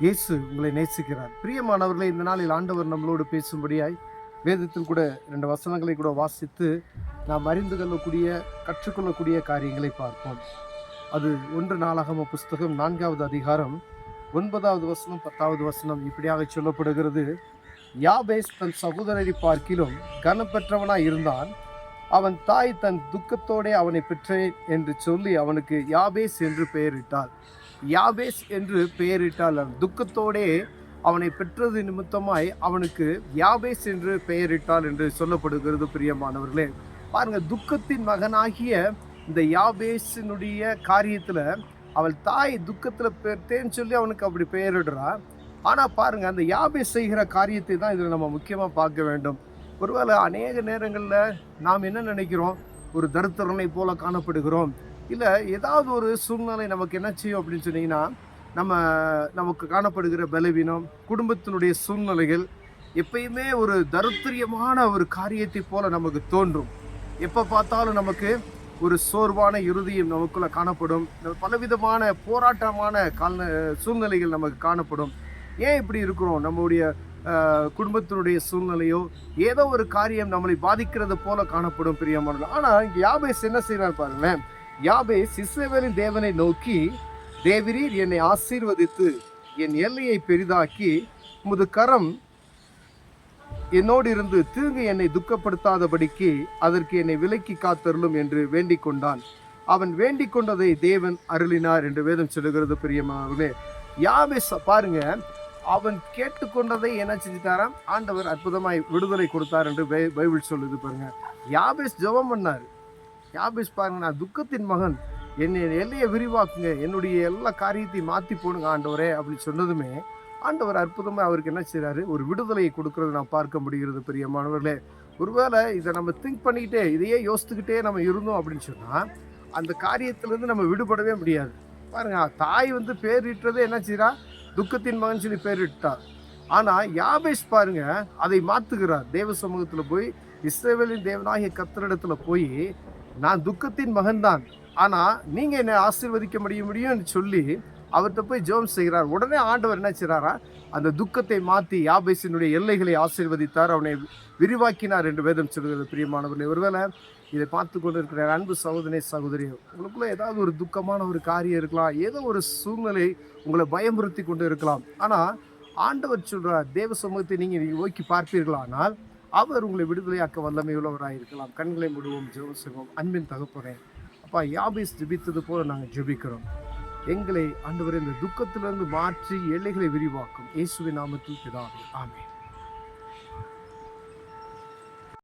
இயேசு உங்களை நேசிக்கிறார். பிரியமானவர்களே, இந்த நாளில் ஆண்டவர் நம்மளோடு பேசும்படியாய் வேதத்தில் கூட 2 வசனங்களை கூட வாசித்து நாம் அறிந்து கொள்ளக்கூடிய, கற்றுக்கொள்ளக்கூடிய காரியங்களை பார்ப்போம். அது 1 நாளாகம புஸ்தகம் 4வது அதிகாரம் 9வது வசனம் 10வது வசனம் இப்படியாக சொல்லப்படுகிறது. யாபேஸ் தன் சகோதரரை பார்க்கிலும் கனப்பெற்றவனாய் இருந்தான். அவன் தாய் தன் துக்கத்தோடே அவனை பெற்றேன் என்று சொல்லி அவனுக்கு யாபேஸ் என்று பெயரிட்டாள். யாபேஸ் என்று பெயரிட்டால் துக்கத்தோடே அவனை பெற்றது நிமித்தமாய் அவனுக்கு யாபேஸ் என்று பெயரிட்டாள் என்று சொல்லப்படுகிறது. பிரியமானவர்களே, பாருங்க, துக்கத்தின் மகனாகிய இந்த யாபேசினுடைய காரியத்துல அவள் தாய் துக்கத்துல பெற்றேன்னு சொல்லி அவனுக்கு அப்படி பெயரிடுறா. ஆனா பாருங்க, அந்த யாபேஸ் செய்கிற காரியத்தை தான் இதுல நம்ம முக்கியமா பார்க்க வேண்டும். ஒருவேளை அநேக நேரங்கள்ல நாம் என்ன நினைக்கிறோம், ஒரு தரித்திரனை போல காணப்படுகிறோம், இல்லை ஏதாவது ஒரு சூழ்நிலை நமக்கு என்ன செய்யும் அப்படின்னு சொன்னீங்கன்னா, நமக்கு காணப்படுகிற பலவீனம், குடும்பத்தினுடைய சூழ்நிலைகள் எப்பயுமே ஒரு தரித்திரியமான ஒரு காரியத்தை போல நமக்கு தோன்றும். எப்போ பார்த்தாலும் நமக்கு ஒரு சோர்வான இறுதியும் நமக்குள்ள காணப்படும். பலவிதமான போராட்டமான சூழ்நிலைகள் நமக்கு காணப்படும். ஏன் இப்படி இருக்கிறோம்? நம்முடைய குடும்பத்தினுடைய சூழ்நிலையோ ஏதோ ஒரு காரியம் நம்மளை பாதிக்கிறது போல காணப்படும். பிரியமான, ஆனால் இங்கே யாபேஸ் என்ன செய்யறாரு பாருங்களேன். யாபேஸ் இஸ்ரவேலின் தேவனை நோக்கி, தேவரீர் என்னை ஆசீர்வதித்து என் எல்லையை பெரிதாக்கி உமது கரம் என்னோடு இருந்து தீங்கு என்னை துக்கப்படுத்தாதபடிக்கு அதற்கு என்னை விலக்கி காத்தருளும் என்று வேண்டிக் கொண்டான். அவன் வேண்டிக் கொண்டதை தேவன் அருளினார் என்று வேதம் சொல்லுகிறது. பிரியமானவர்களே, யாபேஸ் பாருங்க, அவன் கேட்டுக்கொண்டதை என்ன செஞ்சுட்டாராம், ஆண்டவர் அற்புதமாய் விடுதலை கொடுத்தார் என்று பைபிள் சொல்லுது. பாருங்க, யாபேஸ் ஜெபம் பண்ணார். யாபேஸ் பாருங்க, நான் துக்கத்தின் மகன், என்னை எல்லையை விரிவாக்குங்க, என்னுடைய எல்லா காரியத்தையும் மாற்றி போடுங்க ஆண்டவரே அப்படின்னு சொன்னதுமே ஆண்டவர் அற்புதமாக அவருக்கு என்ன செய்கிறாரு, ஒரு விடுதலையை கொடுக்கறது நாம் பார்க்க முடிகிறது. பிரியமானவர்களே, ஒருவேளை இதை நம்ம திங்க் பண்ணிக்கிட்டே இதையே யோசித்துக்கிட்டே நம்ம இருந்தோம் அப்படின்னு சொன்னால் அந்த காரியத்திலேருந்து நம்ம விடுபடவே முடியாது. பாருங்க, தாய் பேரிட்டதே என்ன செய்கிறா, துக்கத்தின் மகன் சொல்லி பேரிட்டா. ஆனால் யாபேஸ் பாருங்க அதை மாற்றுகிறார். தேவ சமூகத்தில் போய் இஸ்ரவேலின் தேவனாகிய கர்த்தரிடத்துல போய், நான் துக்கத்தின் மகன்தான், ஆனால் நீங்கள் என்னை ஆசீர்வதிக்க முடியும்னு சொல்லி அவர்கிட்ட போய் ஜெபம் செய்கிறார். உடனே ஆண்டவர் என்ன செய்கிறாரா, அந்த துக்கத்தை மாற்றி யாபேசினுடைய எல்லைகளை ஆசீர்வதித்தார், அவனை விரிவாக்கினார் என்று வேதம் சொல்கிறது. பிரியமானவர்களே, ஒருவேளை இதை பார்த்து கொண்டு இருக்கிற அன்பு சகோதரனே சகோதரி, உங்களுக்குள்ள ஏதாவது ஒரு துக்கமான ஒரு காரியம் இருக்கலாம், ஏதோ ஒரு சூழ்நிலை உங்களை பயமுறுத்தி கொண்டு இருக்கலாம். ஆனால் ஆண்டவர் சொல்கிறார், தேவ சமூகத்தை நீங்கள் நோக்கி பார்ப்பீர்களானால் அவர் உங்களை விடுதலையாக்க வல்லமை உள்ளவராக இருக்கலாம். கண்களை மூடுவோம், ஜெபம் செய்வோம். அன்பின் தகப்பனே, அப்பா, யாபேஸ் ஜெபித்தது போல நாங்கள் ஜெபிக்கிறோம். எங்களை ஆண்டவர் இந்த துக்கத்திலிருந்து மாற்றி எல்லைகளை விரிவாக்கும். இயேசுவின் நாமத்தில் பிதாவே, ஆமென்.